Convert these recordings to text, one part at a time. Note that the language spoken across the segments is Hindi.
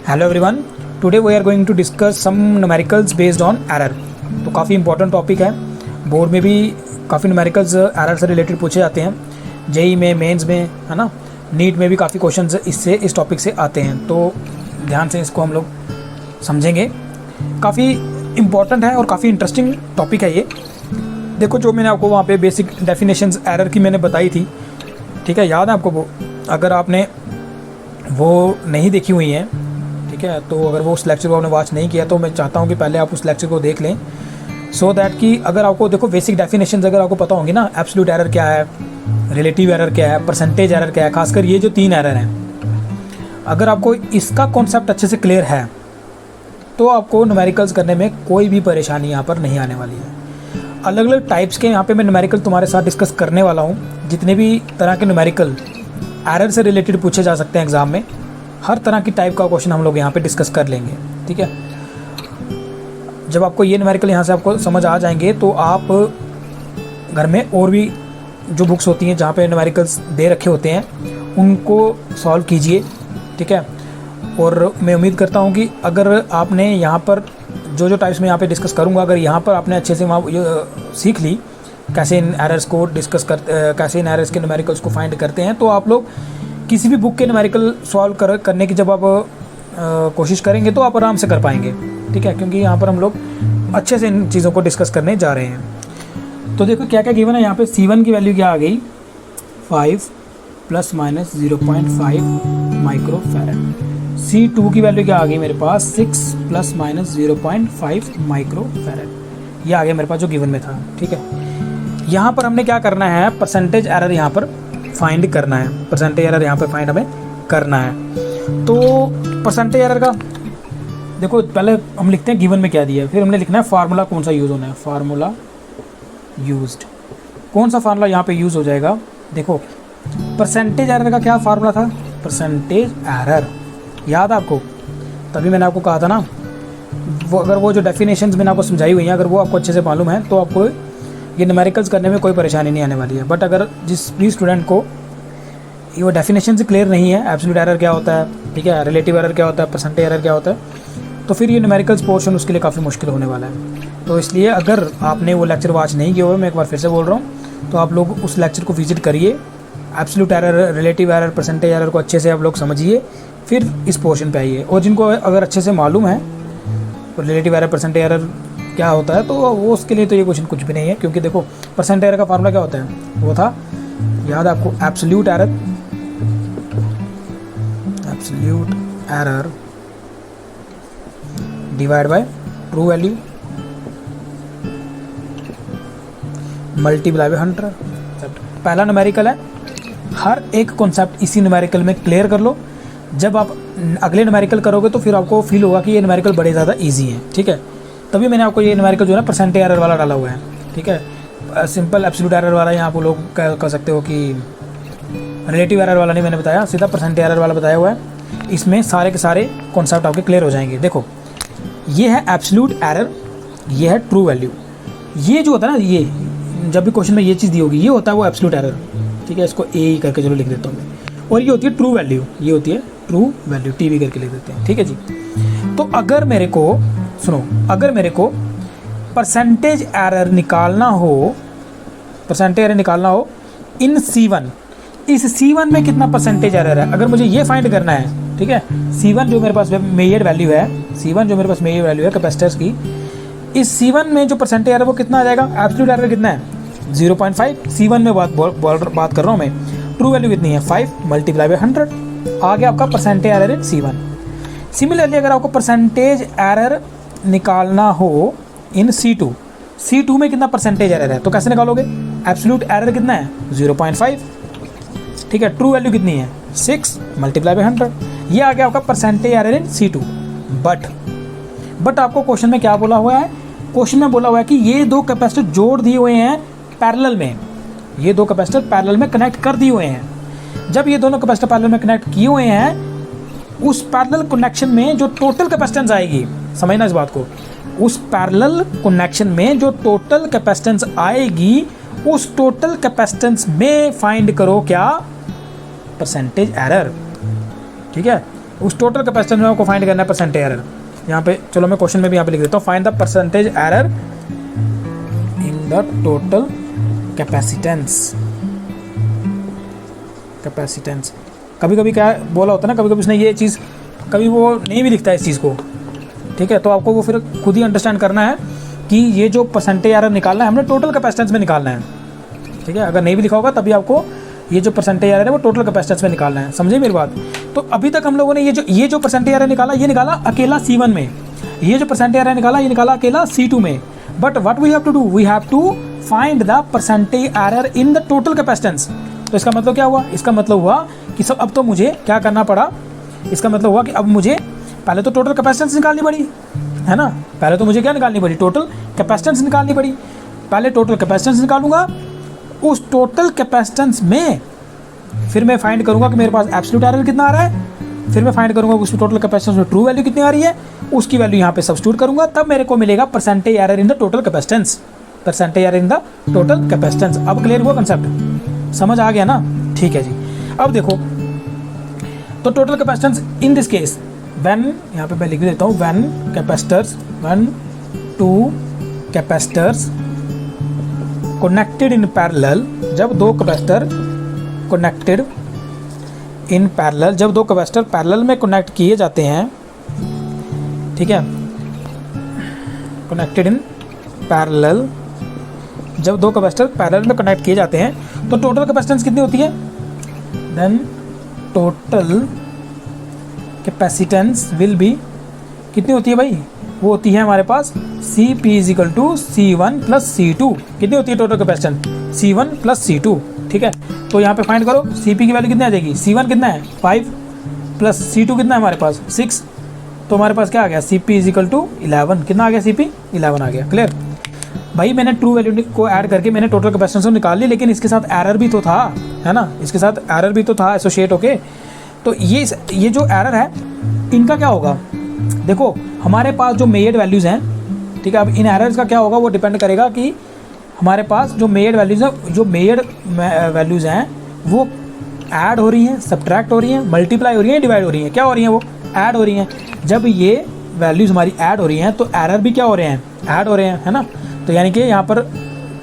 Hello everyone, today we are going to discuss some numericals based on error. तो काफ़ी इंपॉर्टेंट टॉपिक है, बोर्ड में भी काफ़ी न्यूमेरिकल्स एरर से रिलेटेड पूछे जाते हैं, जेई में, मेंस में, है ना, नीट में भी काफ़ी क्वेश्चंस इस टॉपिक से आते हैं। तो ध्यान से इसको हम लोग समझेंगे। काफ़ी इंपॉर्टेंट है और काफ़ी इंटरेस्टिंग टॉपिक है ये। देखो, जो मैंने आपको वहाँ पे बेसिक डेफिनेशंस एरर की मैंने बताई थी, ठीक है, याद है आपको वो? अगर आपने वो नहीं देखी हुई हैं, ठीक है, तो अगर वो उस लेक्चर को आपने वॉच नहीं किया तो मैं चाहता हूँ कि पहले आप उस लेक्चर को देख लें, सो दैट कि अगर आपको देखो बेसिक डेफिनेशंस अगर आपको पता होंगी ना, एब्सोल्यूट एरर क्या है, रिलेटिव एरर क्या है, परसेंटेज एरर क्या है, खासकर ये जो 3 एरर हैं, अगर आपको इसका कॉन्सेप्ट अच्छे से क्लियर है तो आपको न्यूमेरिकल्स करने में कोई भी परेशानी यहाँ पर नहीं आने वाली है। अलग अलग टाइप्स के यहाँ पे मैं न्यूमेरिकल तुम्हारे साथ डिस्कस करने वाला हूँ। जितने भी तरह के न्यूमेरिकल एरर से रिलेटेड पूछे जा सकते हैं एग्ज़ाम में, हर तरह की टाइप का क्वेश्चन हम लोग यहाँ पे डिस्कस कर लेंगे, ठीक है। जब आपको ये न्यूमेरिकल यहाँ से आपको समझ आ जाएंगे तो आप घर में और भी जो बुक्स होती हैं जहाँ पे न्यूमेरिकल्स दे रखे होते हैं उनको सॉल्व कीजिए, ठीक है। और मैं उम्मीद करता हूँ कि अगर आपने यहाँ पर जो टाइप्स में यहाँ पे डिस्कस करूँगा, अगर यहाँ पर आपने अच्छे से वहाँ सीख ली कैसे इन एरर्स को कैसे इन एरर्स के न्यूमेरिकल्स को फाइंड करते हैं, तो आप लोग किसी भी बुक के न्यूमेरिकल सॉल्व करने की जब आप कोशिश करेंगे तो आप आराम से कर पाएंगे, ठीक है, क्योंकि यहाँ पर हम लोग अच्छे से इन चीज़ों को डिस्कस करने जा रहे हैं। तो देखो क्या क्या गिवन है यहाँ पे। C1 की वैल्यू क्या आ गई, 5 ± 0.5 माइक्रो फैरड। C2 की वैल्यू क्या आ गई मेरे पास, 6 ± 0.5 माइक्रो फैरड। ये आ गया मेरे पास जो गिवन में था, ठीक है। यहाँ पर हमने क्या करना है, परसेंटेज एरर यहाँ पर फाइंड करना है। परसेंटेज एरर यहाँ पर फाइंड हमें करना है। तो परसेंटेज एरर का देखो, पहले हम लिखते हैं गिवन में क्या दिया है, फिर हमने लिखना है फार्मूला कौन सा यूज़ होना है। फार्मूला यूज्ड, कौन सा फार्मूला यहाँ पे यूज़ हो जाएगा। देखो, परसेंटेज एरर का क्या फार्मूला था, परसेंटेज एरर याद है आपको? तभी मैंने आपको कहा था ना, वो अगर वो जो डेफिनेशंस मैंने आपको समझाई हुई हैं अगर वो आपको अच्छे से मालूम है तो आपको ये न्यूमेरिकल्स करने में कोई परेशानी नहीं आने वाली है। बट अगर जिस भी स्टूडेंट को ये वो डेफिनेशन से क्लियर नहीं है, एब्सोल्यूट एरर क्या होता है, ठीक है, रिलेटिव एरर क्या होता है, परसेंटेज एरर क्या होता है, तो फिर ये न्यूमेरिकल्स पोर्शन उसके लिए काफ़ी मुश्किल होने वाला है। तो इसलिए अगर आपने वो लेक्चर वॉच नहीं किया हुआ, मैं एक बार फिर से बोल रहा हूँ, तो आप लोग उस लेक्चर को विजिट करिए, absolute error, relative error, percentage error को अच्छे से आप लोग समझिए, फिर इस पोर्शन पे आइए। और जिनको अगर अच्छे से मालूम है रिलेटिव एरर, परसेंटेज एरर क्या होता है, तो वो उसके लिए तो ये क्वेश्चन कुछ भी नहीं है, क्योंकि देखो परसेंटेज एरर का फार्मूला क्या होता है, वो था, याद आपको, absolute error divide by true value multiply by 100। पहला न्यूमेरिकल है, हर एक कॉन्सेप्ट इसी न्यूमेरिकल में क्लियर कर लो। जब आप अगले न्यूमेरिकल करोगे तो फिर आपको फील होगा कि ये न्यूमेरिकल बड़े ज़्यादा ईजी है, ठीक है। तभी मैंने आपको ये न्यूमेरिकल जो है ना परसेंटेज एरर वाला डाला हुआ है, ठीक है। सिंपल एब्सोल्यूट एरर वाला यहाँ आप लोग कह सकते हो कि रिलेटिव एरर वाला नहीं मैंने बताया, सीधा परसेंटेज एरर वाला बताया हुआ है। इसमें सारे के सारे कॉन्सेप्ट आपके क्लियर हो जाएंगे। देखो, ये है एब्सोल्यूट एरर, ये है ट्रू वैल्यू। ये जो होता है ना, ये जब भी क्वेश्चन में ये चीज़ दी होगी, ये होता है वो एब्सोल्यूट एरर, ठीक है। इसको ए करके चलो लिख देता हूँ मैं। और ये होती है ट्रू वैल्यू, ये होती है ट्रू वैल्यू, टीवी करके लिख देते हैं, ठीक है जी। तो अगर मेरे को सुनो, अगर मेरे को परसेंटेज एरर निकालना हो, परसेंटेज एरर निकालना हो इन C1, इस C1 में कितना परसेंटेज एरर है, अगर मुझे ये फाइंड करना है, ठीक है। C1 जो मेरे पास मेजर्ड वैल्यू है, C1 जो मेरे पास मेजर्ड वैल्यू है कैपेसिटर्स की, इस C1 में जो परसेंटेज एरर वो कितना आ जाएगा, एब्सोल्यूट एरर कितना है, 0.5। C1 में बात कर रहा हूँ मैं। ट्रू वैल्यू कितनी है, 5 × 100, आ गया आपका परसेंटेज एरर इन C1। सिमिलरली अगर आपको परसेंटेज एरर निकालना हो इन C2 में कितना परसेंटेज एरर है, तो कैसे निकालोगे, एब्सोल्यूट एरर कितना है, 0.5, ठीक है। ट्रू वैल्यू कितनी है, 6 × 100, ये आ गया आपका percentage error in C2। But आपको क्वेश्चन में क्या बोला हुआ है, क्वेश्चन में बोला हुआ है कि ये दो कैपेसिटर जोड़ दिए हुए हैं पैरेलल में, ये दो कैपेसिटर पैरेलल में कनेक्ट कर दिए हुए हैं। जब ये दोनों कैपेसिटर पैरेलल में कनेक्ट किए हुए हैं, उस पैरेलल कनेक्शन में जो टोटल कैपेसिटेंस आएगी, समझना इस बात को, उस पैरेलल कनेक्शन में जो टोटल कैपेसिटेंस आएगी, उस टोटल कैपेसिटेंस में फाइंड करो क्या, परसेंटेज एरर, ठीक है। उस टोटल कैपेसिटेंस में आपको फाइंड करना है परसेंटेज एरर। यहाँ पे चलो मैं क्वेश्चन में भी यहाँ पे लिख देता हूँ, find the percentage error in the total capacitance. Capacitance कभी कभी क्या बोला होता है ना, कभी कभी उसने ये चीज़ कभी वो नहीं भी लिखता है इस चीज़ को, ठीक है। तो आपको वो फिर खुद ही अंडरस्टैंड करना है कि ये जो परसेंटेज एरर निकालना है हमने टोटल कैपेसिटेंस में निकालना है, ठीक है। अगर नहीं भी लिखा होगा तभी आपको ये जो परसेंटेज एरर है वो टोटल कैपेसिटेंस में निकालना है, समझे मेरी बात। तो अभी तक हम लोगों ने ये जो परसेंटेज एरर निकाला, ये निकाला अकेला C1 में, ये जो परसेंटेज एरर निकाला ये निकाला अकेला C2 में। But what we have to do, we have to find the percentage error in the total capacitance. तो इसका मतलब क्या हुआ, इसका मतलब हुआ कि सब अब तो मुझे क्या करना पड़ा, इसका मतलब हुआ कि अब मुझे पहले तो टोटल कैपेसिटेंस निकालनी पड़ी, है ना। पहले तो मुझे क्या निकालनी पड़ी, टोटल कैपेसिटेंस निकालनी पड़ी। पहले टोटल कैपेसिटेंस निकालूंगा, उस टोटल कैपेसिटेंस में फिर मैं फाइंड करूंगा कि मेरे पास एब्सोल्यूट एरर कितना आ रहा है, फिर मैं फाइंड करूंगा उस टोटल कैपेसिटेंस में ट्रू वैल्यू कितनी आ रही है, उसकी वैल्यू यहाँ पे सब्स्टिट्यूट करूंगा, तब मेरे को मिलेगा percentage error in the total capacitance. Percentage error in the total capacitance. अब क्लियर हुआ कंसेप्ट, समझ आ गया ना, ठीक है जी। अब देखो तो total capacitance in this case when, यहाँ पे मैं लिख देता हूँ, when capacitors, when two capacitors connected in parallel, जब दो कैपेसिटर कनेक्टेड इन पैरेलल, जब दो कैपेसिटर पैरेलल में कनेक्ट किए जाते हैं, ठीक है, कनेक्टेड इन पैरेलल, जब दो कैपेसिटर पैरेलल में कनेक्ट किए जाते हैं तो टोटल कैपेसिटेंस कितनी होती है, then total capacitance will be कितनी होती है भाई, वो होती है हमारे पास Cp is equal to C1 plus C2। कितनी होती है total capacitance, C1 plus C2, ठीक है। तो यहाँ पे फाइंड करो Cp की वैल्यू कितनी आ जाएगी, C1 कितना है 5 प्लस C2 कितना है हमारे पास 6, तो हमारे पास क्या आ गया Cp इजिकल टू 11, कितना आ गया Cp 11 आ गया। क्लियर भाई, मैंने ट्रू वैल्यू को ऐड करके मैंने टोटल कैपेसिटेंस को निकाल ली, लेकिन इसके साथ एरर भी तो था, है ना, इसके साथ एरर भी तो था एसोसिएट होके। तो ये जो एरर है इनका क्या होगा, देखो हमारे पास जो मेड वैल्यूज़ हैं, ठीक है। अब इन एरर्स का क्या होगा वो डिपेंड करेगा कि हमारे पास जो मेड वैल्यूज़ हैं, जो मेड वैल्यूज़ हैं वो ऐड हो रही हैं, सब्ट्रैक्ट हो रही हैं, मल्टीप्लाई हो रही हैं, डिवाइड हो रही हैं, क्या हो रही हैं, वो ऐड हो रही हैं। जब ये वैल्यूज़ हमारी ऐड हो रही हैं तो एरर भी क्या हो रहे हैं, ऐड हो रहे हैं, है ना। तो यानी कि यहाँ पर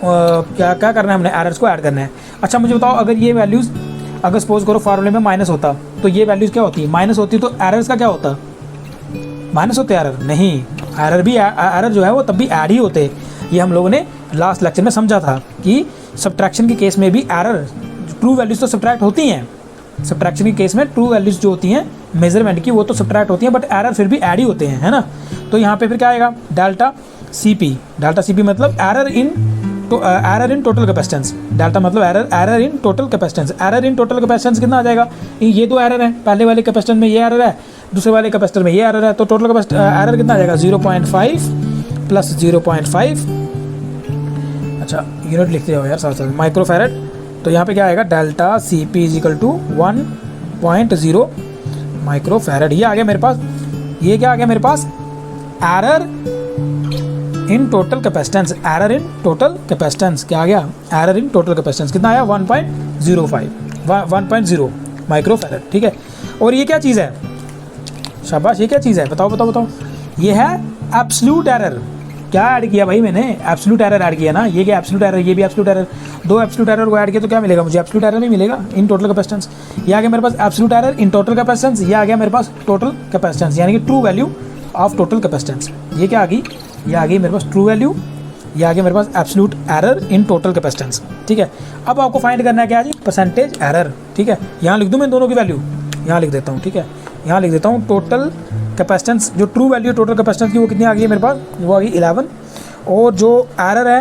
क्या क्या करना है, हमने एरर्स को ऐड करना है। अच्छा मुझे बताओ, अगर ये वैल्यूज़, अगर सपोज करो फार्मूले में माइनस होता तो ये वैल्यूज़ क्या होती, माइनस होती, तो एरर्स का क्या होता, माइनस होते एरर नहीं, एरर भी एरर जो है वो तब भी ऐड ही होते। ये हम लोगों ने लास्ट लेक्चर में समझा था कि सब्ट्रैक्शन के केस में भी एरर, ट्रू वैल्यूज़ तो सब्ट्रैक्ट होती हैं, सब्ट्रैक्शन के केस में ट्रू वैल्यूज़ जो होती हैं मेजरमेंट की वो तो सब्ट्रैक्ट होती हैं, बट एरर फिर भी ऐड ही होते हैं, है ना। तो यहाँ पे फिर क्या आएगा, डेल्टा Cp मतलब error in total capacitance, delta मतलब error in total capacitance. Error in total capacitance कितना आ जाएगा, ये दो एरर है, पहले वाले कैपेसिटेंस में ये एरर है, दूसरे वाले कैपेसिटर में ये एरर है, तो टोटल एरर कितना आ जाएगा 0.5 प्लस 0.5, अच्छा यूनिट लिखते हो यार साथ साथ, माइक्रोफैरड। तो यहाँ पे क्या आएगा, delta Cp is equal to 1.0 microfarad. ये आ गया मेरे पास, ये क्या आ गया मेरे पास, error in total capacitance, error in total capacitance क्या आ गया, एरर इन टोटल कैपेसिटेंस कितना आया 1.0 माइक्रोफैरड, ठीक है। और ये क्या चीज़ है, शाबाश, ये क्या चीज़ है, बताओ। ये है एब्सोल्यूट एरर। क्या ऐड किया भाई मैंने, एब्सोल्यूट एरर ऐड किया ना, ये क्या एब्सोल्यूट एरर, ये भी एब्सोल्यूट एरर, दो एब्सोल्यूट एरर को ऐड किया तो क्या मिलेगा मुझे, एब्सोल्यूट एरर नहीं मिलेगा इन टोटल कैपेसिटेंस। ये आ गया मेरे पास absolute error in total capacitance, ये आ गया मेरे पास टोटल कैपेसिटेंस, यानी कि true value of total capacitance. ये क्या आ गई, ये आ गई मेरे पास ट्रू वैल्यू, ये आ गया मेरे पास absolute error in total capacitance, ठीक है। अब आपको फाइंड करना है क्या जी, परसेंटेज एरर, ठीक है। यहाँ लिख दूँ मैं दोनों की वैल्यू, यहाँ लिख देता हूँ, ठीक है। यहाँ लिख देता हूँ टोटल कैपेसिटेंस, जो ट्रू वैल्यू टोटल कैपेसिटेंस की वो कितनी आ गई है मेरे पास, वो आ गई 11, और जो एरर है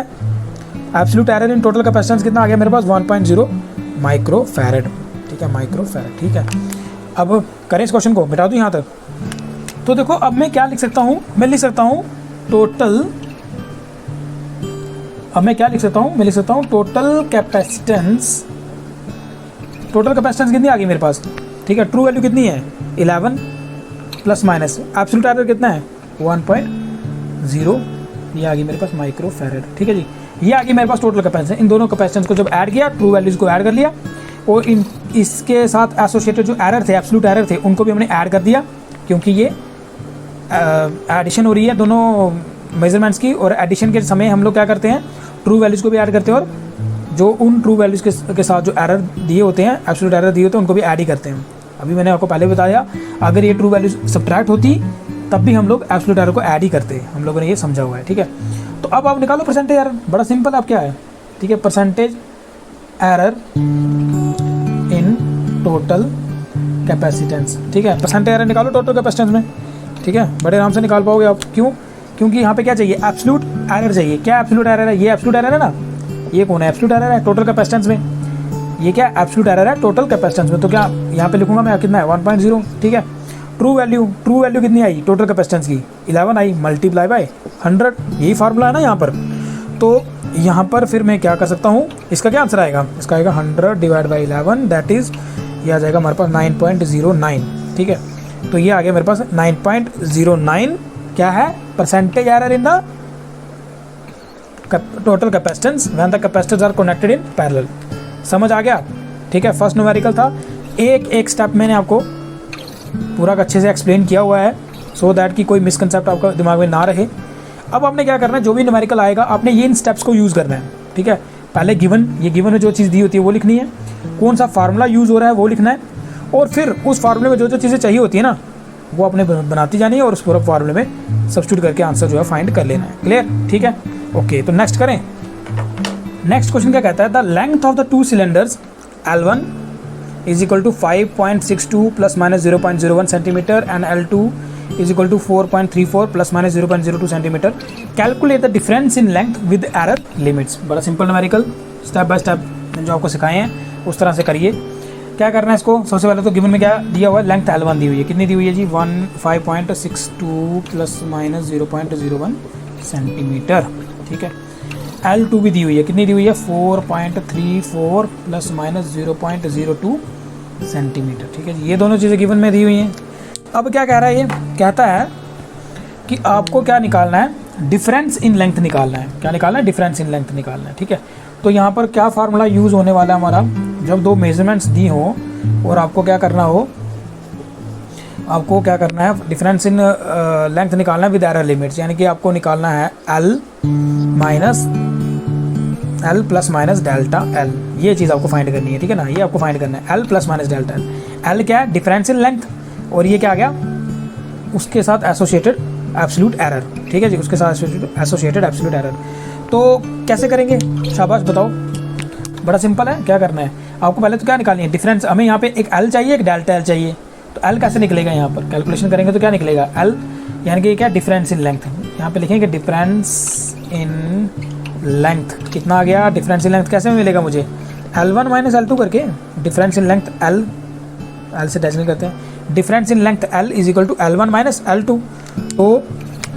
absolute error in total capacitance कितना आ गया मेरे पास 1.0 माइक्रोफैरड, ठीक है, माइक्रोफैरड, ठीक है। अब करें इस क्वेश्चन को, मिटा दूँ यहाँ तक। तो देखो अब मैं क्या लिख सकता हूँ, मैं लिख सकता हूँ टोटल, अब मैं क्या लिख सकता हूँ, मैं लिख सकता हूँ टोटल कैपेसिटेंस, टोटल कैपेसिटेंस कितनी आ गई मेरे पास, ठीक है। ट्रू वैल्यू कितनी है 11 प्लस माइनस, एब्सोल्यूट एरर कितना है 1.0, ये आ गई मेरे पास माइक्रोफैरड, ठीक है जी। ये आ गई मेरे पास टोटल कैपेसिटेंस। इन दोनों कैपेसिटेंस को जब ऐड किया, ट्रू वैल्यूज़ को ऐड कर लिया, और इन इसके साथ एसोसिएटेड जो एरर थे, एब्सोल्यूट एरर थे, उनको भी हमने ऐड कर दिया, क्योंकि ये एडिशन हो रही है दोनों मेजरमेंट्स की, और एडिशन के समय हम लोग क्या करते हैं, ट्रू वैल्यूज़ को भी ऐड करते हैं, और जो उन ट्रू वैल्यूज़ के साथ जो एरर दिए होते हैं, एब्सोल्यूट एरर दिए होते हैं, उनको भी ऐड ही करते हैं। अभी मैंने आपको पहले बताया, अगर ये ट्रू वैल्यूज सब्ट्रैक्ट होती तब भी हम लोग एब्सोल्यूट एरर को ऐड ही करते हैं, हम लोगों ने ये समझा हुआ है, ठीक है। तो अब आप निकालो परसेंटेज एरर, बड़ा सिंपल आप क्या है, ठीक है, percentage error in total capacitance, ठीक है, परसेंटेज एरर निकालो टोटल कैपेसिटेंस में, ठीक है, बड़े आराम से निकाल पाओगे आप। क्यों? क्योंकि यहाँ पे क्या चाहिए, एब्सोल्यूट एरर चाहिए। क्या एब्सोल्यूट एरर है? ये एब्सोल्यूट एरर है ना, ये कौन है, एब्सोल्यूट एरर है टोटल कैपेसिटेंस में, ये क्या एब्सोल्यूट एरर है टोटल कैपेसिटेंस में। तो क्या यहाँ पे लिखूंगा मैं, कितना है 1.0, ठीक है। ट्रू वैल्यू कितनी आई टोटल कैपेसिटेंस की, 11 आई, मल्टीप्लाई बाय 100, यही फार्मूला है ना यहाँ पर। तो यहाँ पर फिर मैं क्या कर सकता हूँ, इसका क्या आंसर आएगा, इसका आएगा 100 डिवाइड बाई 11, दैट इज़ ये आ जाएगा हमारे पास 9.09, ठीक है। तो ये आ गया मेरे पास 9.09, क्या है, percentage error in the total capacitance when the capacitors are connected in parallel. समझ आ गया, ठीक है। फर्स्ट न्यूमेरिकल था, एक एक स्टेप मैंने आपको पूरा अच्छे से एक्सप्लेन किया हुआ है, सो दैट कि कोई मिसकंसेप्ट आपका दिमाग में ना रहे। अब आपने क्या करना है, जो भी न्यूमेरिकल आएगा आपने ये इन स्टेप्स को यूज़ करना है, ठीक है। पहले गिवन में जो चीज़ दी होती है वो लिखनी है, कौन सा फार्मूला यूज़ हो रहा है वो लिखना है, और फिर उस फार्मूले में जो जो चीज़ें चाहिए होती है ना वो अपने बनाती जानी है, और उस पूरा फार्मूले में सब्स्टिट्यूट करके आंसर जो है फाइंड कर लेना है। क्लियर, ठीक है, ओके। तो नेक्स्ट करें। नेक्स्ट क्वेश्चन क्या कहता है, the length of the two cylinders L1 is equal to 5.62 plus minus 0.01 centimetre and L2 is equal to 4.34 plus minus 0.02 centimetre. Calculate the difference in length with error limits. बड़ा simple numerical, step by step जो आपको सिखाए हैं उस तरह से करिए। क्या करना है इसको, सबसे पहले तो गिवन में क्या दिया हुआ है, लेंथ L1 दी हुई है, कितनी दी हुई है जी, 5.62 प्लस माइनस 0.01 सेंटीमीटर, ठीक है। L2 भी दी हुई है, कितनी दी हुई है, 4.34 प्लस माइनस 0.02 सेंटीमीटर, ठीक है जी। ये दोनों चीज़ें गिवन में दी हुई हैं। अब क्या कह रहा है, ये कहता है कि आपको क्या निकालना है, डिफरेंस इन लेंथ निकालना है। क्या निकालना है, डिफरेंस इन लेंथ निकालना है, ठीक है। तो यहाँ पर क्या फार्मूला यूज़ होने वाला है हमारा, जब दो मेजरमेंट्स दी हो और आपको क्या करना हो, आपको क्या करना है, डिफरेंस इन लेंथ निकालना है विद एरर लिमिट्स, यानी कि आपको निकालना है L plus minus delta L, ये चीज़ आपको फाइंड करनी है, ठीक है ना। ये आपको फाइंड करना है L plus minus delta L। L क्या है, डिफरेंस इन लेंथ, और ये क्या आ गया, उसके साथ एसोसिएटेड एब्सोल्यूट एरर, ठीक है जी, उसके साथ एसोसिएटेड एब्सोल्यूट एरर। तो कैसे करेंगे, शाबाश बताओ। बड़ा सिंपल है, क्या करना है आपको, पहले तो क्या निकालनी है, डिफरेंस। हमें यहाँ पे एक L चाहिए, एक डेल्टा L चाहिए। तो L कैसे निकलेगा, यहाँ पर कैलकुलेशन करेंगे तो क्या निकलेगा, L यानी कि क्या, डिफरेंस इन लेंथ। यहाँ पे लिखेंगे डिफरेंस इन लेंथ, कितना आ गया, डिफरेंस इन लेंथ कैसे मिलेगा मुझे, L1 माइनस L2 करके, डिफरेंस इन लेंथ L से डेसिमल करते हैं, difference in length L is equal to L1 minus L2। तो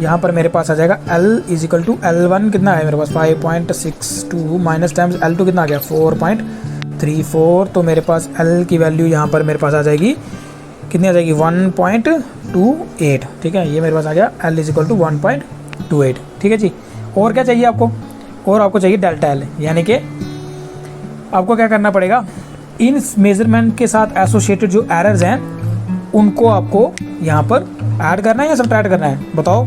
यहाँ पर मेरे पास आ जाएगा L is equal to L1 कितना है मेरे पास, 5.62 माइनस टाइम्स L2 कितना आ गया, 4.34। तो मेरे पास L की वैल्यू यहाँ पर मेरे पास आ जाएगी, कितनी आ जाएगी, 1.28, ठीक है। ये मेरे पास आ गया L इज इक्वल टू 1.28, ठीक है जी। और क्या चाहिए आपको, और आपको चाहिए डेल्टा L, यानी कि आपको क्या करना पड़ेगा, इन मेजरमेंट के साथ एसोसिएटेड जो एरर्स हैं उनको आपको यहाँ पर ऐड करना है या सब्ट्रैक्ट करना है, बताओ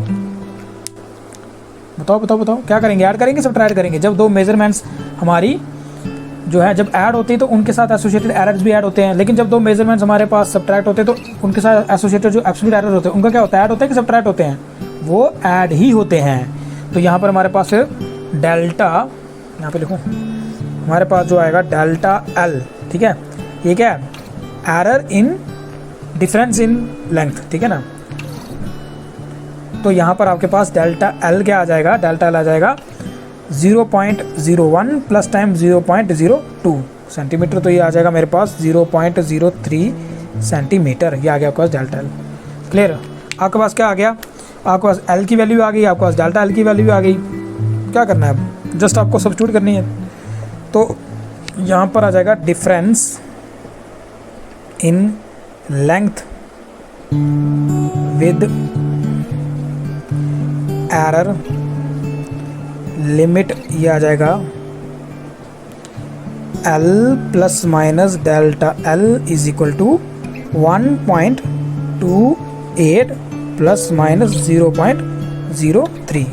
बताओ बताओ बताओ, क्या करेंगे, ऐड करेंगे सब्ट्रैक्ट करेंगे। जब दो मेजरमेंट्स हमारी जो है जब ऐड होती है तो उनके साथ एसोसिएटेड एरर्स भी ऐड होते हैं, लेकिन जब दो मेजरमेंट्स हमारे पास सब्ट्रैक्ट होते हैं तो उनके साथ एसोसिएटेड जो एब्सोल्यूट एरर होते हैं उनका क्या होता है, ऐड होता है कि सब्ट्रैक्ट होते हैं, वो ऐड ही होते हैं। तो यहाँ पर हमारे पास फिर डेल्टा, यहाँ पे लिखूँ, हमारे पास जो आएगा डेल्टा L, ठीक है। ये क्या है, error in difference in length, ठीक है ना। तो यहाँ पर आपके पास डेल्टा L क्या आ जाएगा, डेल्टा L आ जाएगा 0.01 प्लस टाइम 0.02 सेंटीमीटर। तो ये आ जाएगा मेरे पास 0.03 सेंटीमीटर, ये आ गया आपके पास डेल्टा L। क्लियर, आपके पास क्या आ गया, आपके पास L की वैल्यू आ गई, आपके पास डेल्टा L की वैल्यू आ गई। क्या करना है अब, जस्ट आपको सब्स्टिट्यूट करनी है। तो यहाँ पर आ जाएगा difference in length with error limit, ये आ जाएगा L plus minus delta L is equal to 1.28 plus minus 0.03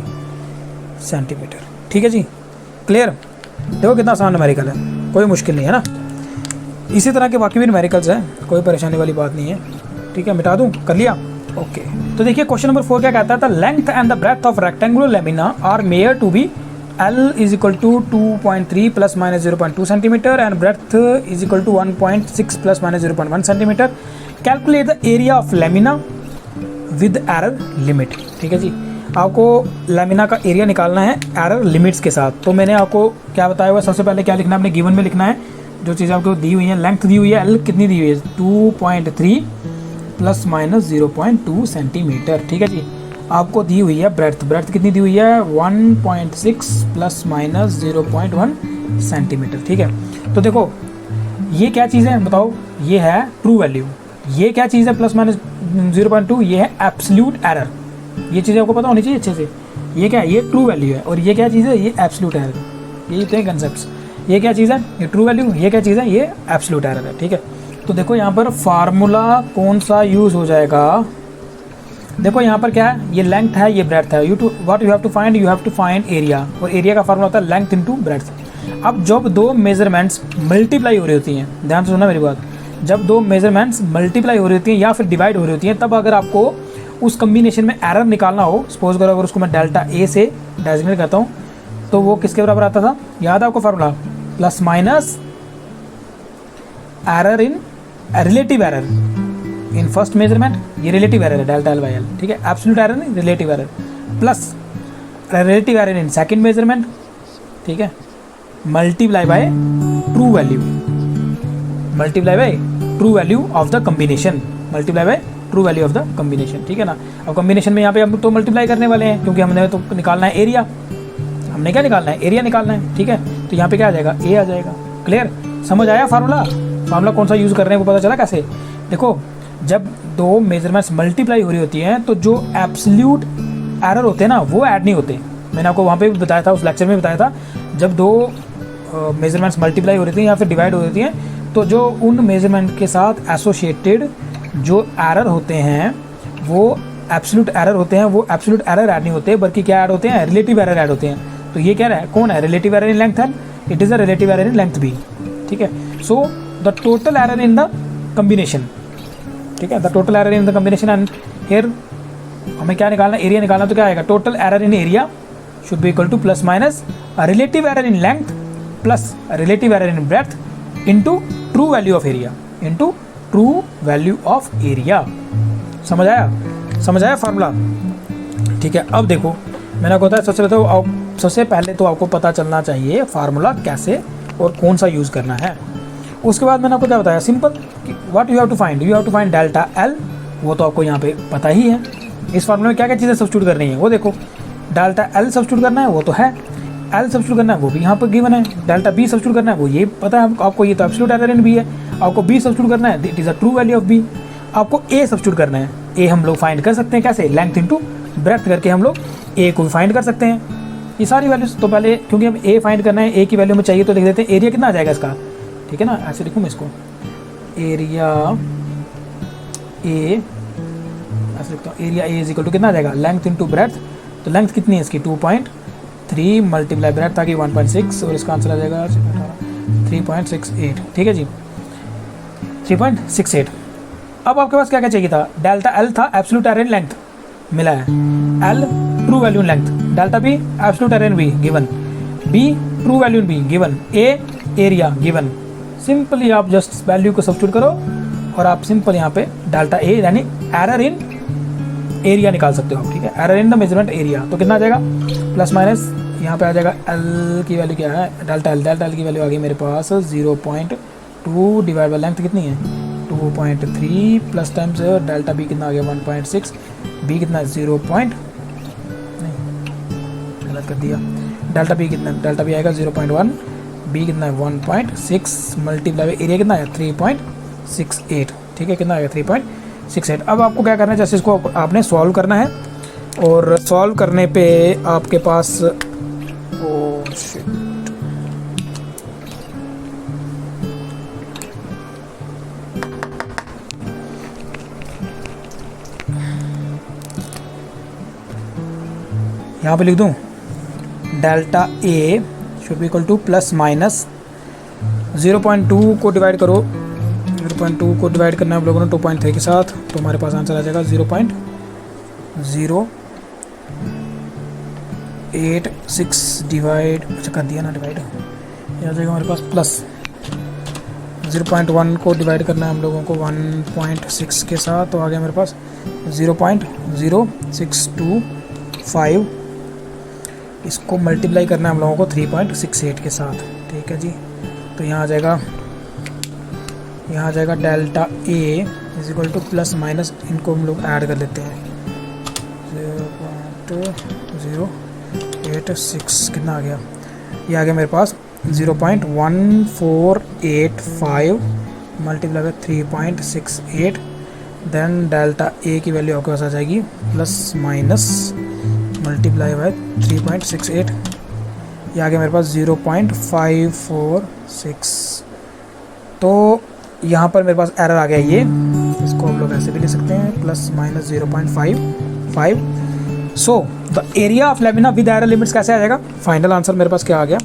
centimetre. ठीक है जी, क्लियर। देखो कितना आसान न्यूमेरिकल है, कोई मुश्किल नहीं है ना। इसी तरह के बाकी भी न्यूमेरिकल्स हैं, कोई परेशानी वाली बात नहीं है। ठीक है, मिटा दूँ, कर लिया, ओके। तो देखिए क्वेश्चन नंबर 4 क्या कहता था, length and the breadth of rectangular lamina are measured to be L is equal to 2.3 plus minus 0.2 centimetre and breadth is equal to 1.6 plus minus 0.1 centimetre. Calculate the area of lamina with error limit. ठीक है जी, आपको लेमिना का एरिया निकालना है एरर लिमिट्स के साथ। तो मैंने आपको क्या बताया हुआ, सबसे पहले क्या लिखना है, आपने गिवन में लिखना है जो चीज़ आपको दी हुई है। लेंथ दी हुई है L कितनी दी हुई है, 2.3 प्लस माइनस 0.2 सेंटीमीटर। ठीक है जी, आपको दी हुई है ब्रेथ, ब्रेथ कितनी दी हुई है, 1.6 प्लस माइनस 0.1 सेंटीमीटर। ठीक है, तो देखो ये क्या चीज़ है बताओ, ये है ट्रू वैल्यू। ये क्या चीज़ है प्लस माइनस 0.2, ये है एब्सोल्यूट एरर। ये चीज़ें आपको पता होनी चाहिए अच्छे से। ये क्या है, ये ट्रू वैल्यू है, और ये क्या चीज़ है, ये एब्सोल्यूट एरर। ये होते हैं कंसेप्ट्स। ये क्या चीज़ है, ये ट्रू वैल्यू, ये क्या चीज़ है, ये एब्सोल्यूट एरर है। ठीक है, तो देखो यहाँ पर फार्मूला कौन सा यूज़ हो जाएगा। देखो यहाँ पर क्या है, ये लेंथ है, ये ब्रेड्थ है। What you have to find, you have to find area, और एरिया का फार्मूला होता है लेंथ इनटू ब्रेड्थ। अब जब दो मेजरमेंट्स मल्टीप्लाई हो रही होती हैं, ध्यान से सुनना मेरी बात, जब दो मेजरमेंट्स मल्टीप्लाई हो रही होती हैं या फिर डिवाइड हो रही होती हैं, तब अगर आपको उस कम्बिनेशन में एरर निकालना हो, सपोज करो अगर उसको मैं डेल्टा ए से डेजिग्नेट करता हूँ, तो वो किसके बराबर आता था, याद है आपको formula, plus minus error in relative error in first measurement, ये रिलेटिव एरर है डेल्टा एल बाई एल। ठीक है, एब्सोल्यूट एरर नहीं, relative error, plus relative error in second measurement. ठीक है, multiply by true value, multiply by true value of the combination, multiply by true value of the combination. ठीक है ना, अब कम्बिनेशन में यहाँ पे हम तो मल्टीप्लाई करने वाले हैं, क्योंकि हमने तो निकालना है एरिया। हमने क्या निकालना है, एरिया निकालना है। ठीक है, तो यहाँ पे क्या आ जाएगा, ए आ जाएगा। क्लियर, समझ आया फार्मूला, फार्मूला कौन सा यूज़ कर रहे हैं वो पता चला कैसे। देखो जब दो मेजरमेंट्स मल्टीप्लाई हो रही होती हैं, तो जो एब्सोल्यूट एरर होते हैं ना, वो ऐड नहीं होते। मैंने आपको वहाँ पे भी बताया था, उस लेक्चर में बताया था, जब दो मेजरमेंट्स मल्टीप्लाई हो रही थी या फिर डिवाइड हो रही हैं, तो जो उन मेजरमेंट के साथ एसोसिएटेड जो एरर होते हैं वो एब्सोल्यूट एरर होते हैं, वो एब्सोल्यूट एरर ऐड नहीं होते, बल्कि क्या ऐड होते हैं, रिलेटिव एरर ऐड होते हैं। तो ये क्या है, कौन है, रिलेटिव एरर इन लेंथ है, it is a relative error in length भी। ठीक है, so the total error in the combination. ठीक है, the total error in the combination, and here हमें क्या निकालना, एरिया निकालना, तो क्या आएगा, total error in area should be equal two plus minus relative error in length plus relative error in breadth into true value of area, into true value of area. समझ आया, समझ आया फार्मूला। ठीक है, अब देखो मैंने आपको बताया सबसे पहले तो आपको पता चलना चाहिए फार्मूला कैसे और कौन सा यूज़ करना है। उसके बाद मैंने आपको क्या बताया, simple, what you have to find, you have to find delta L, वो तो आपको यहाँ पे पता ही है। इस फार्मूले में क्या क्या चीज़ें सब्स्टिट्यूट करनी है वो देखो, डेल्टा एल सब्स्टिट्यूट करना है वो तो है, एल सब्स्टिट्यूट करना है वो भी यहाँ पर गिवन है, डेल्टा बी सब्स्टिट्यूट करना है वो ये पता है आपको, ये तो एब्सोल्यूट एरर इन बी है। आपको बी सब्स्टिट्यूट करना है, it is a true value of B. आपको ए सब्स्टिट्यूट करना है, ए हम लोग फाइंड कर सकते हैं कैसे, लेंथ इनटू ब्रेड्थ करके हम लोग ए को फाइंड कर सकते हैं। ये सारी वैल्यूज तो पहले, क्योंकि हम ए फाइंड करना है, ए की वैल्यू में चाहिए, तो लिख देते हैं एरिया कितना आ जाएगा इसका। ठीक है ना, ऐसे लिखूँ मैं इसको, एरिया ए, ऐसे लिखता हूँ, area A is equal to कितना आ जाएगा, लेंथ इनटू ब्रेड्थ। तो लेंथ कितनी है इसकी, 2.3 मल्टीप्लाई ब्रेड्थ ताकि 1.6, और इसका आंसर आ जाएगा 3.68। ठीक है जी, 3.68। अब आपके पास क्या क्या चाहिए था, डेल्टा एल था, एब्सोल्यूट एरर इन लेंथ मिला है, L true value in length, delta B absolute error in be given, be true value in be given, A area given. Simply आप जस्ट वैल्यू को सब्स्टिट्यूट करो और आप सिंपल यहाँ पे डेल्टा ए यानी एरर इन एरिया निकाल सकते हो। ठीक है, error in the measurement area, तो कितना आ जाएगा, प्लस माइनस यहाँ पे आ जाएगा एल की वैल्यू क्या है, डेल्टा एल की वैल्यू आ गई मेरे पास 0.2 डिवाइड बाई लेंथ कितनी है 2.3 प्लस टाइम्स डेल्टा बी कितना आ गया 1.6, बी कितना है 0. नहीं गलत कर दिया, डेल्टा बी कितना, डेल्टा बी आएगा 0.1, बी कितना है 1.6 मल्टीप्लाई एरिया कितना है 3.68। ठीक है, कितना आएगा 3.68। अब आपको क्या करना है, जैसे इसको आपने सॉल्व करना है, और सॉल्व करने पे आपके पास यहाँ पे लिख दूँ delta A should be equal two plus minus 0.2 को डिवाइड करो, 0.2 को डिवाइड करना है हम लोगों ने 2.3 के साथ, तो हमारे पास आंसर आ जाएगा 0.086 डिवाइड, अच्छा कर दिया ना डिवाइड, ये आ जाएगा हमारे पास प्लस 0.1 को डिवाइड करना है हम लोगों को 1.6 के साथ, तो आ गया मेरे पास 0.0625, इसको मल्टीप्लाई करना है हम लोगों को 3.68 के साथ, ठीक है जी। तो यहाँ आ जाएगा delta A is equal two plus minus, इनको हम लोग ऐड कर लेते हैं 0.086, कितना आ गया, ये आ गया मेरे पास 0.1485 multiply by 3.68, then delta A की वैल्यू आपके पास आ जाएगी प्लस माइनस मल्टीप्लाई बाय 3.68, ये आ गया मेरे पास 0.546। तो यहाँ पर मेरे पास एरर आ गया, ये इसको हम लोग ऐसे भी ले सकते हैं plus minus 0.55। So the area of lamina with error limits कैसे आ जाएगा, फाइनल आंसर मेरे पास क्या आ गया,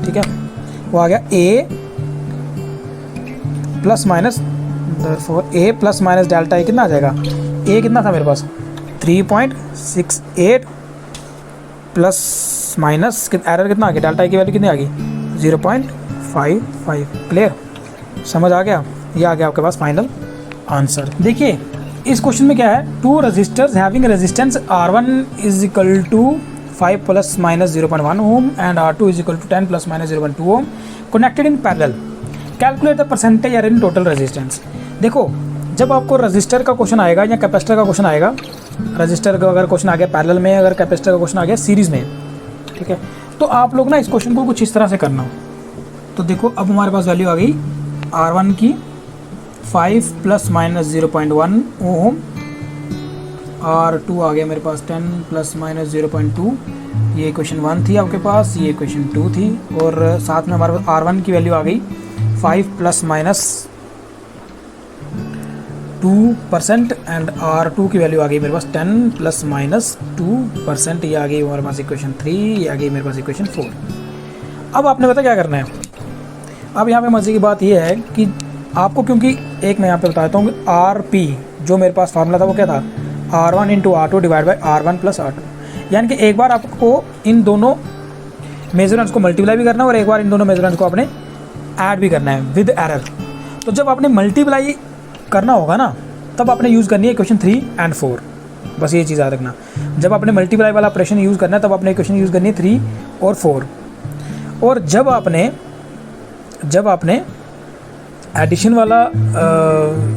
ठीक है, वो आ गया ए plus minus, A plus minus delta A कितना आ जाएगा, ए कितना था मेरे पास 3.68 प्लस माइनस एरर कितना आ गया, डेल्टा ए की वैल्यू कितनी आ गई 0.55। क्लियर, समझ आ गया, ये आ गया आपके पास फाइनल आंसर। देखिए इस क्वेश्चन में क्या है, two resistors having resistance R1 is equal to 5 plus minus 0.1 ohm and R2 is equal to 10 plus minus 0.2 ohm connected in parallel, calculate the percentage error in total resistance. देखो जब आपको रजिस्टर का क्वेश्चन आएगा या कैपेसिटर का क्वेश्चन आएगा, रजिस्टर का अगर क्वेश्चन आ गया पैरेलल में, अगर कैपेसिटर का क्वेश्चन आ गया सीरीज़ में, ठीक है, तो आप लोग ना इस क्वेश्चन को कुछ इस तरह से करना। तो देखो अब हमारे पास वैल्यू आ गई R1 की 5 प्लस माइनस 0.1 ओम, R2 आ गया मेरे पास 10 प्लस माइनस 0.2, ये इक्वेशन 1 थी आपके पास, ये इक्वेशन 2 थी, और साथ में हमारे पास R1 की वैल्यू आ गई 5 प्लस माइनस 2% एंड R2 की वैल्यू आ गई मेरे पास 10 प्लस माइनस 2%, ये आ गई हमारे पास इक्वेशन 3, ये आ गई मेरे पास इक्वेशन 4। अब आपने पता क्या करना है, अब यहाँ पे मज़े की बात ये है कि आपको, क्योंकि एक मैं यहाँ पे बताता हूँ कि RP जो मेरे पास फार्मूला था वो क्या था, R1 into R2 divide by R1 plus R2, यानी कि एक बार आपको इन दोनों मेजरमेंट्स को मल्टीप्लाई भी करना है और एक बार इन दोनों मेजरमेंट्स को आपने ऐड भी करना है विद एरर। तो जब आपने मल्टीप्लाई करना होगा ना, तब आपने यूज़ करनी है इक्वेशन 3 एंड 4, बस ये चीज़ याद रखना। जब आपने मल्टीप्लाई वाला ऑपरेशन यूज़ करना है तब आपने इक्वेशन यूज़ करनी है 3 और 4, और जब आपने एडिशन वाला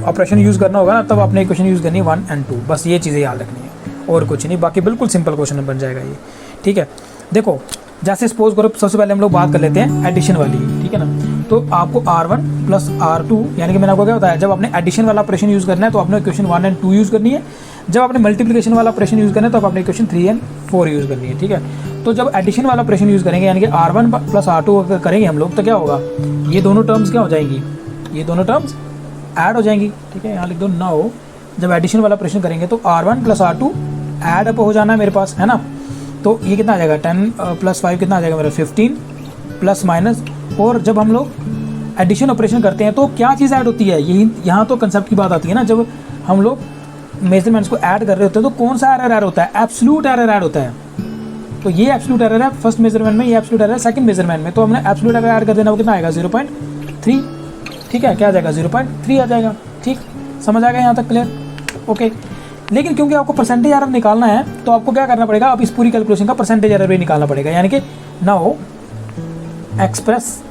ऑपरेशन यूज़ करना होगा ना, तब आपने इक्वेशन यूज़ करनी है 1 और 2, बस ये चीज़ें याद रखनी है और कुछ नहीं, बाकी बिल्कुल सिंपल क्वेश्चन बन जाएगा ये, ठीक है। देखो जैसे सपोज करो, सबसे पहले हम लोग बात कर लेते हैं एडिशन वाली, ठीक है ना। तो आपको R1 प्लस R2, यानी कि मैंने आपको क्या बताया, जब आपने एडिशन वाला ऑपरेशन यूज़ करना है तो आपने इक्वेशन 1 और 2 यूज़ करनी है, जब आपने मल्टीप्लिकेशन वाला ऑपरेशन यूज़ करना है तो आपने इक्वेशन 3 और 4 यूज़ करनी है, ठीक है। तो जब एडिशन वाला ऑपरेशन यूज़ करेंगे, यानी कि R1 प्लस R2 अगर करेंगे हम लोग, तो क्या होगा, ये दोनों टर्म्स क्या हो जाएंगी, ये दोनों टर्म्स ऐड हो जाएंगी, ठीक है। यहाँ लिख दो नाउ, जब एडिशन वाला ऑपरेशन करेंगे तो R1 plus R2 add up हो जाना है मेरे पास, है ना। तो ये कितना आ जाएगा, 10 प्लस 5 कितना आ जाएगा मेरा 15 प्लस माइनस, और जब हम लोग एडिशन ऑपरेशन करते हैं तो क्या चीज़ ऐड होती है, यही यहाँ तो कंसेप्ट की बात आती है ना। जब हम लोग मेजरमेंट्स को ऐड कर रहे होते हैं तो कौन सा एरर ऐड होता है, एब्सोल्यूट एरर ऐड होता है। तो ये एब्सोल्यूट एरर है फर्स्ट मेजरमेंट में, ये एब्सोल्यूट एरर है सेकंड मेजरमेंट में, तो हमने एब्सोल्यूट एरर ऐड कर देना, वो कितना आएगा 0.3, ठीक है, क्या आ जाएगा 0.3 आ जाएगा, ठीक, समझ आ गया यहाँ तक, क्लियर, ओके। लेकिन क्योंकि आपको परसेंटेज एरर निकालना है तो आपको क्या करना पड़ेगा, अब इस पूरी कैलकुलेशन का परसेंटेज एरर भी निकालना पड़ेगा, यानी कि now express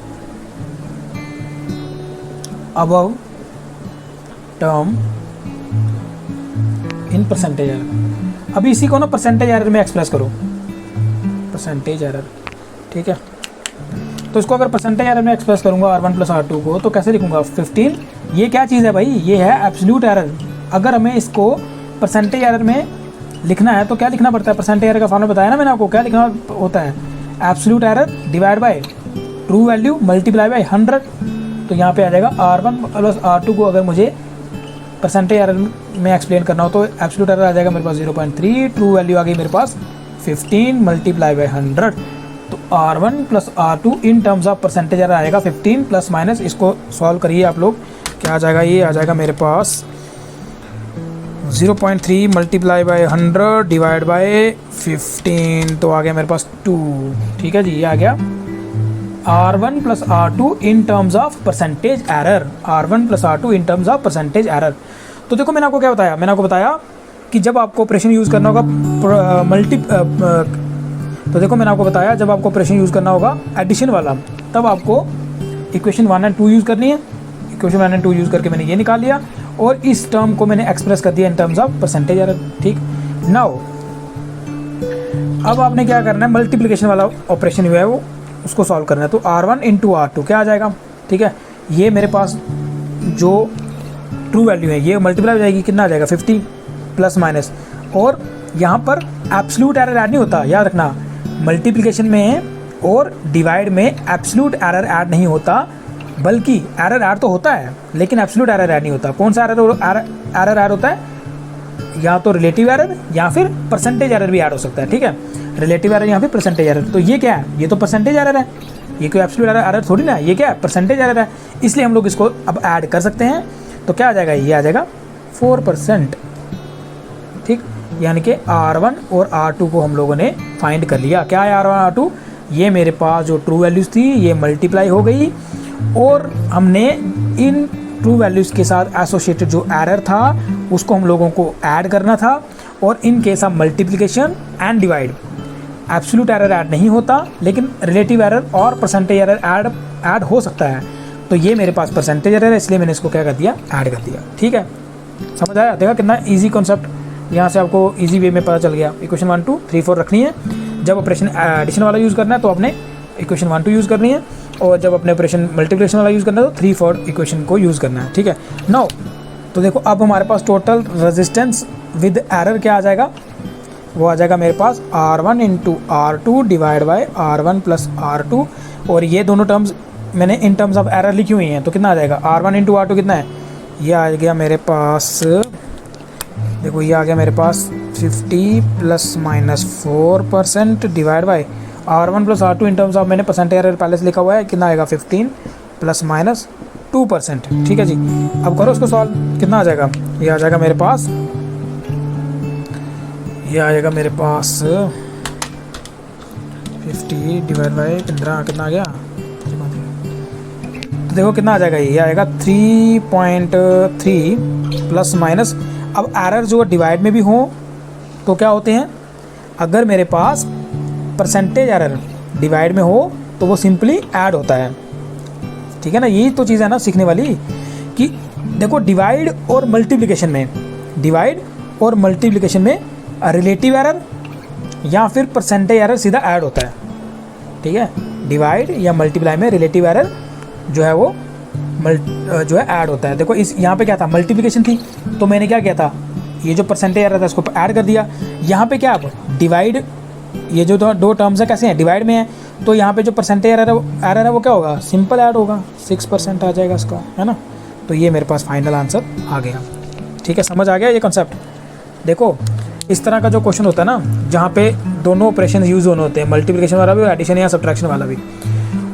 above term in percentage error. अभी इसी को ना परसेंटेज एरर में एक्सप्रेस करो, परसेंटेज एरर, ठीक है। तो इसको अगर परसेंटेज एरर में एक्सप्रेस करूंगा R1 प्लस R2 को, तो कैसे लिखूंगा 15, ये क्या चीज़ है भाई, ये है एब्सोल्यूट एरर। अगर हमें इसको परसेंटेज एरर में लिखना है तो क्या लिखना पड़ता है, परसेंटेज एरर का फॉर्मूला बताया ना मैंने आपको, क्या लिखना होता है, absolute error divide by true value multiply by 100। तो यहाँ पे आ जाएगा R1 प्लस R2 को अगर मुझे परसेंटेज एरर में एक्सप्लेन करना हो तो एब्सोल्यूट एरर आ जाएगा मेरे पास 0.3, ट्रू वैल्यू आ गई मेरे पास 15 मल्टीप्लाई बाई 100, तो R1 plus R2 in terms of percentage error आएगा 15 प्लस माइनस, इसको सॉल्व करिए आप लोग, क्या आ जाएगा, ये आ जाएगा मेरे पास 0.3 मल्टीप्लाई बाई 100 डिवाइड बाई 15, तो आ गया मेरे पास 2। ठीक है जी, ये आ गया R1 plus R2 in terms of percentage error, R1 plus R2 in terms of percentage error. तो देखो मैंने आपको क्या बताया, मैंने आपको बताया कि जब आपको ऑपरेशन यूज़ करना होगा तो देखो मैंने आपको बताया जब आपको ऑपरेशन यूज़ करना होगा एडिशन वाला, तब आपको इक्वेशन 1 एंड 2 यूज़ करनी है। इक्वेशन 1 एंड 2 यूज़ करके मैंने ये निकाल लिया और इस टर्म को मैंने एक्सप्रेस कर दिया in terms of percentage error. ठीक, नाउ अब आपने क्या करना है, मल्टीप्लिकेशन वाला ऑपरेशन हुआ है वो उसको सॉल्व करना है। तो R1 इंटू R2 क्या आ जाएगा, ठीक है, ये मेरे पास जो ट्रू वैल्यू है ये मल्टीप्लाई हो जाएगी, कितना आ जाएगा 50 प्लस माइनस, और यहाँ पर एब्सोल्यूट एरर ऐड नहीं होता, याद रखना, मल्टीप्लिकेशन में और डिवाइड में एब्सोल्यूट एरर ऐड नहीं होता, बल्कि एरर ऐड तो होता है लेकिन एब्सोल्यूट एरर ऐड नहीं होता। कौन सा एरर ऐड होता है, या तो रिलेटिव एरर या फिर परसेंटेज एरर भी ऐड हो सकता है। ठीक है, रिलेटिव एरर या फिर परसेंटेज एरर, तो ये क्या है, ये तो परसेंटेज एरर है, ये कोई एब्सोल्यूट एरर थोड़ी ना है, ये क्या है, परसेंटेज एरर है, इसलिए हम लोग इसको अब ऐड कर सकते हैं। तो क्या आ जाएगा, ये आ जाएगा 4%। ठीक, यानी कि R1 और R2 को हम लोगों ने फाइंड कर लिया। क्या है R1 R2, ये मेरे पास जो ट्रू वैल्यूज़ थी ये मल्टीप्लाई हो गई और हमने इन ट्रू वैल्यूज़ के साथ एसोसिएटेड जो एरर था उसको हम लोगों को ऐड करना था। और in case of multiplication and divide absolute error add नहीं होता, लेकिन रिलेटिव एरर और परसेंटेज एरर ऐड हो सकता है। तो ये मेरे पास परसेंटेज एरर है, इसलिए मैंने इसको क्या कर दिया, ऐड कर दिया। ठीक है, समझ आया, देखा कितना इजी कॉन्सेप्ट, यहाँ से आपको इजी वे में पता चल गया। इक्वेशन 1 2 3 4 रखनी है, जब ऑपरेशन एडिशन वाला यूज़ करना है तो आपने इक्वेशन 1 2 यूज़ करनी है, और जब अपने ऑपरेशन मल्टीप्लिकेशन वाला यूज़ करना है तो 3 4 इक्वेशन को यूज़ करना है। ठीक है, नाउ तो देखो अब हमारे पास टोटल रेजिस्टेंस विद एरर क्या आ जाएगा, वो आ जाएगा मेरे पास R1 into R2 divide by R1 plus R2, और ये दोनों टर्म्स मैंने इन टर्म्स ऑफ एरर लिखी हुई हैं, तो कितना आ जाएगा, R1 इंटू R2 कितना है, ये आ गया मेरे पास, देखो ये आ गया मेरे पास 50 plus minus 4% divide by R1 plus R2 in terms of, मैंने परसेंटेज एरर पहले से लिखा हुआ है, कितना आएगा 15 प्लस माइनस 2%। ठीक है जी, अब करो उसको सॉल्व, कितना आ जाएगा, ये आ जाएगा मेरे पास, ये आएगा मेरे पास 50 डिवाइड बाई 15, कितना आ गया, तो देखो कितना आ जाएगा, ये आएगा 3.3 प्लस माइनस। अब एरर जो डिवाइड में भी हो तो क्या होते हैं, अगर मेरे पास परसेंटेज एरर डिवाइड में हो तो वो सिंपली ऐड होता है। ठीक है ना, यही तो चीज़ है ना सीखने वाली, कि देखो डिवाइड और मल्टीप्लिकेशन में रिलेटिव एरर या फिर परसेंटेज एरर सीधा ऐड होता है। ठीक है, डिवाइड या मल्टीप्लाई में रिलेटिव एरर जो है वो जो है ऐड होता है। देखो इस यहाँ पे क्या था, मल्टीप्लिकेशन थी, तो मैंने क्या किया था, ये जो परसेंटेज एरर था इसको ऐड कर दिया। यहाँ पे क्या, अब डिवाइड, ये जो दो टर्म्स है कैसे हैं, डिवाइड में है, तो यहाँ पे जो परसेंटेज एरर है वो क्या होगा, सिंपल ऐड होगा, 6% आ जाएगा इसका, है ना। तो ये मेरे पास फाइनल आंसर आ गया। ठीक है, समझ आ गया ये कॉन्सेप्ट। देखो इस तरह का जो क्वेश्चन होता है ना, जहाँ पे दोनों ऑपरेशन यूज़ होने होते हैं, मल्टीप्लिकेशन वाला भी और एडिशन या सब्ट्रैक्शन वाला भी,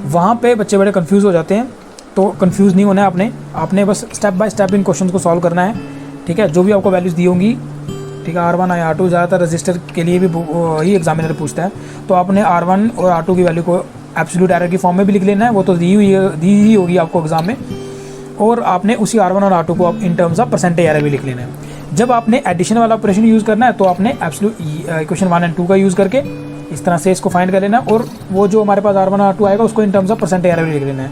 वहाँ पे बच्चे बड़े कंफ्यूज हो जाते हैं। तो कंफ्यूज नहीं होना है आपने बस step by step in question को सॉल्व करना है। ठीक है, जो भी आपको वैल्यूज़ दी होंगी, ठीक है, R1 या R2, ज़्यादातर रजिस्टर के लिए भी ही एग्जामिनर पूछता है, तो आपने R1 और R2 की वैल्यू को एब्सोल्यूट एरर की फॉर्म में भी लिख लेना है, वो तो दी ही होगी आपको एग्जाम में, और आपने उसी R1 और R2 को आप in terms of percentage error भी लिख लेना है। जब आपने एडिशन वाला ऑपरेशन यूज़ करना है तो आपने एब्सोल्यूट इक्वेशन 1 एंड 2 का यूज़ करके इस तरह से इसको फाइंड कर लेना है, और वो जो हमारे पास R1 और R2 आएगा उसको in terms of percentage error भी लिख लेना है।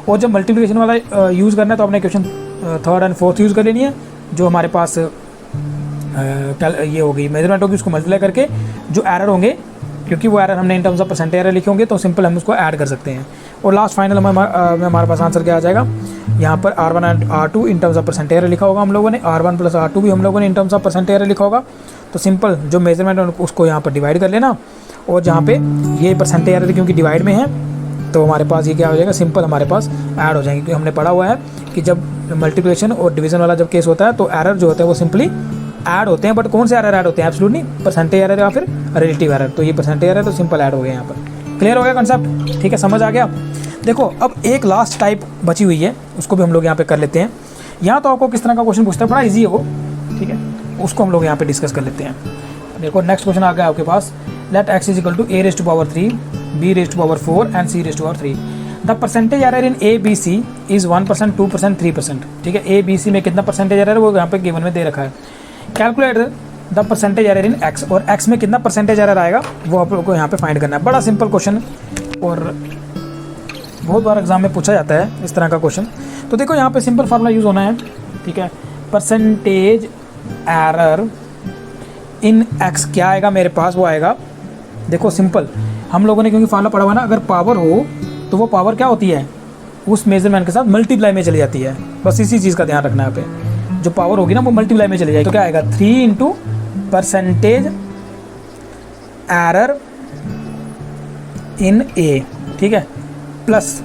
और जब मल्टीप्लिकेशन वाला यूज़ करना है तो आपने equation 3rd and 4th use कर लेनी है, जो हमारे पास ये होगी मेजरमेंट होगी, उसको मल्टीप्लाई करके जो एरर होंगे, क्योंकि वो एरर हमने in terms of percentage error लिखे होंगे, तो सिंपल हम उसको ऐड कर सकते हैं। और लास्ट फाइनल में हमारे पास आंसर क्या आ जाएगा, यहाँ पर R1 and R2 in terms of percentage error लिखा होगा हम लोगों ने, R1 प्लस R2 भी हम लोगों ने in terms of percentage error लिखा होगा। तो सिंपल जो मेजरमेंट है उसको यहाँ पर डिवाइड कर लेना, और जहाँ पे ये परसेंटेज एरर क्योंकि डिवाइड में है तो हमारे पास ये क्या हो जाएगा, सिंपल हमारे पास ऐड हो जाएंगे। क्योंकि हमने पढ़ा हुआ है कि जब मल्टीप्लिकेशन और डिवीजन वाला जब केस होता है तो एरर जो होता है वो सिंपली ऐड होते हैं, बट कौन से एरर ऐड होते हैं? एब्सोल्यूट नहीं, परसेंटेज एरर या फिर रिलेटिव एरर। तो ये परसेंटेज एरर तो सिंपल ऐड हो गया यहाँ पर। क्लियर हो गया कॉन्सेप्ट? ठीक है, समझ आ गया। देखो अब एक लास्ट टाइप बची हुई है, उसको भी हम लोग यहाँ पे कर लेते हैं। यहाँ तो आपको किस तरह का क्वेश्चन पूछता है, बड़ा ईजी है वो, ठीक है, उसको हम लोग यहाँ पे डिस्कस कर लेते हैं। देखो नेक्स्ट क्वेश्चन आ गया आपके पास, let x is equal to a raise to power 3, b raise to power 4 and c raise to power 3। The percentage error in a b c is 1%, 2%, 3%। ठीक है, ए बी सी में कितना परसेंटेज एरर है वो यहाँ पे गिवन में दे रखा है। Calculate the percentage error in x, और x में कितना परसेंटेज एरर आएगा वो आप लोग को यहाँ पे फाइंड करना है। बड़ा सिंपल क्वेश्चन और बहुत बार एग्जाम में पूछा जाता है इस तरह का क्वेश्चन। तो देखो यहाँ पे सिंपल फार्मूला यूज़ होना है, ठीक है। परसेंटेज एरर इन x क्या आएगा मेरे पास, वो आएगा, देखो सिंपल, हम लोगों ने क्योंकि फार्मूला पढ़ा हुआ ना, अगर पावर हो तो वो पावर क्या होती है, उस मेजरमेंट के साथ मल्टीप्लाई में चली जाती है। बस इसी चीज़ का ध्यान रखना है यहाँ पे, जो पावर होगी ना वो मल्टीप्लाई में चली जाएगी। तो क्या आएगा, 3 इंटू परसेंटेज एरर इन ए, ठीक है, प्लस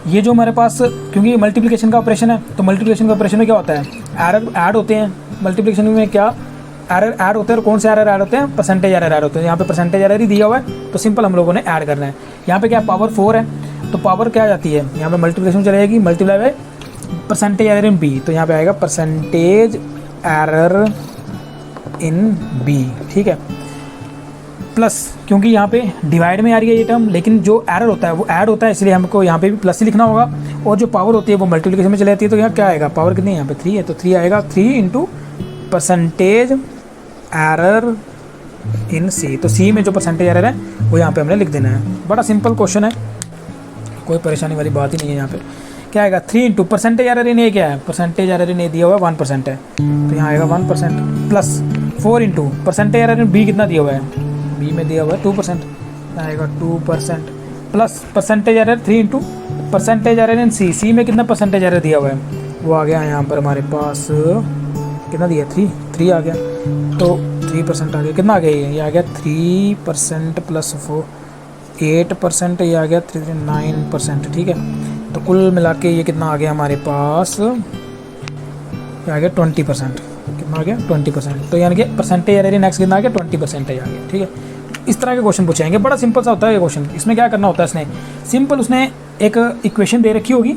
ये जो हमारे पास, क्योंकि ये मल्टीप्लिकेशन का ऑपरेशन है, तो मल्टीप्लिकेशन का ऑपरेशन में क्या होता है, एरर ऐड होते हैं। मल्टीप्लिकेशन में क्या एरर ऐड होते हैं, और कौन से एरर ऐड होते हैं, परसेंटेज एरर ऐड होते हैं। यहाँ पे परसेंटेज एरर ही दिया हुआ है, तो सिंपल हम लोगों ने ऐड करना है। यहाँ पे क्या पावर 4 है, तो पावर क्या आ जाती है, यहाँ पे मल्टीप्लिकेशन चली जाएगी, multiply by percentage error in B, तो यहाँ पे आएगा परसेंटेज एरर इन बी, ठीक है, प्लस क्योंकि यहाँ पे डिवाइड में आ रही है ये टर्म, लेकिन जो एरर होता है वो ऐड होता है, इसलिए हमको यहाँ पे भी प्लस ही लिखना होगा। और जो पावर होती है वो मल्टीप्लिकेशन में चली जाती है, तो यहाँ क्या आएगा, पावर कितनी है यहाँ पे 3 है, तो 3 आएगा, 3 into percentage error in C. तो सी में जो परसेंटेज एरर है वो यहाँ पे हमने लिख देना है। बड़ा सिंपल क्वेश्चन है, कोई परेशानी वाली बात ही नहीं है। यहाँ पे क्या आएगा, 3 इंटू परसेंटेज एरर इन ए, क्या है, परसेंटेज एरर इन ए दिया हुआ है 1% है, तो यहाँ आएगा 1%, plus 4 into percentage error in B कितना दिया हुआ है, बी में दिया हुआ है 2%, आएगा 2%, plus percentage error 3 into percentage error in c, c में कितना परसेंटेज एरर दिया हुआ है, वो आ गया यहाँ पर हमारे पास कितना दिया, 3 आ गया, तो 3% आ गया, कितना आ गया ये आ गया 3% प्लस 4 8%, ये आ गया 9%, ठीक है। तो कुल मिला के ये कितना आ गया हमारे पास, ये आ गया 20%, कितना आ गया 20%। तो यानी कि परसेंटेज एरर इन एक्स कितना आ गया 20% आ गया, ठीक है। इस तरह के क्वेश्चन पूछेंगे, बड़ा सिंपल सा होता है ये क्वेश्चन। इसमें क्या करना होता है, इसने सिंपल उसने एक इक्वेशन दे रखी होगी,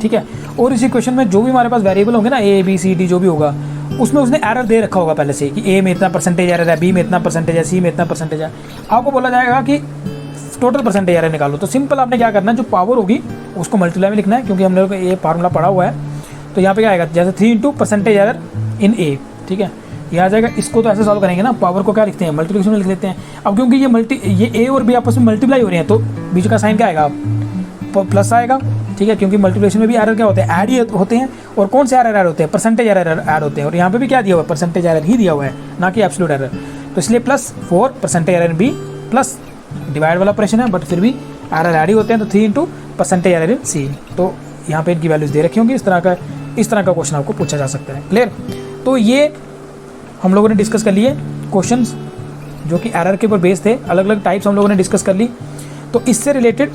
ठीक है, और इस इक्वेशन में जो भी हमारे पास वेरिएबल होंगे ना, ए बी सी डी जो भी होगा, उसमें उसने एरर दे रखा होगा पहले से कि ए में इतना परसेंटेज एरर है, बी में इतना परसेंटेज है, सी में इतना परसेंटेज है। आपको बोला जाएगा कि टोटल परसेंटेज एरर निकालो, तो सिंपल आपने क्या करना है, जो पावर होगी उसको मल्टीप्लाई में लिखना है, क्योंकि हमने ये फार्मूला पढ़ा हुआ है। तो यहाँ पे क्या आएगा, जैसे 3 इंटू परसेंटेज एरर इन ए, ठीक है, ये आ जाएगा। इसको तो ऐसे सॉल्व करेंगे ना, पावर को क्या लिखते हैं, मल्टीप्लिकेशन में लिख लेते हैं। अब क्योंकि ये ए और बी आपस में मल्टीप्लाई हो रहे हैं, तो बीच का साइन क्या आएगा, प्लस आएगा, ठीक है, क्योंकि मल्टीप्लिकेशन में भी एरर क्या होते हैं, ऐड ही होते हैं। और कौन से एरर ऐड होते हैं, परसेंटेज एरर ऐड होते हैं। और यहाँ पे भी क्या दिया हुआ है, परसेंटेज एरर ही दिया हुआ है, ना कि एब्सोल्यूट एरर। तो इसलिए plus 4 percentage error in B, plus divide वाला ऑपरेशन है, बट फिर भी एरर ऐड ही होते हैं, तो 3 into percentage error in C. तो यहाँ पे इनकी वैल्यूज दे रखी होंगी। इस तरह का क्वेश्चन आपको पूछा जा सकता है। क्लियर? तो ये हम लोगों ने डिस्कस कर लिए क्वेश्चंस जो कि एरर के ऊपर बेस थे, अलग अलग टाइप्स हम लोगों ने डिस्कस कर ली। तो इससे रिलेटेड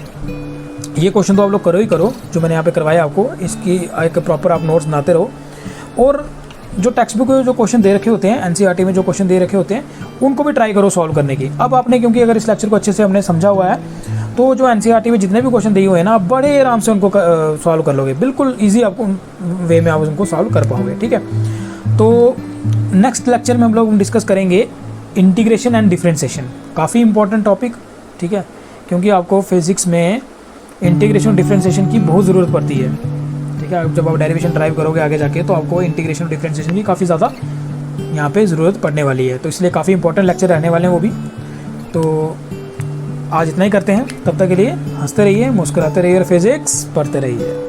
ये क्वेश्चन तो आप लोग करो ही करो, जो मैंने यहाँ पे करवाया आपको, इसकी एक प्रॉपर आप नोट्स बनाते रहो। और जो टेक्स्ट बुक में जो क्वेश्चन दे रखे होते हैं, एनसीईआरटी में जो क्वेश्चन दे रखे होते हैं, उनको भी ट्राई करो सॉल्व करने की। अब आपने, क्योंकि अगर इस लेक्चर को अच्छे से हमने समझा हुआ है, तो जो एनसीईआरटी में जितने भी क्वेश्चन दिए हुए हैं ना, आप बड़े आराम से उनको सॉल्व कर लोगे, बिल्कुल ईजी आपको वे में आप उनको सॉल्व कर पाओगे, ठीक है। तो नेक्स्ट लेक्चर में हम लोग डिस्कस करेंगे इंटीग्रेशन एंड डिफरेंशिएशन, काफ़ी इंपॉर्टेंट टॉपिक, ठीक है, क्योंकि आपको फिजिक्स में इंटीग्रेशन और डिफरेंशिएशन की बहुत ज़रूरत पड़ती है, ठीक है। जब आप डेरिवेशन ड्राइव करोगे आगे जाके, तो आपको इंटीग्रेशन और डिफरेंशिएशन की काफ़ी ज़्यादा यहाँ पे ज़रूरत पड़ने वाली है। तो इसलिए काफ़ी इंपॉर्टेंट लेक्चर रहने वाले हैं वो भी। तो आज इतना ही करते हैं, तब तक के लिए हंसते रहिए, मुस्कुराते रहिए और फिजिक्स पढ़ते रहिए।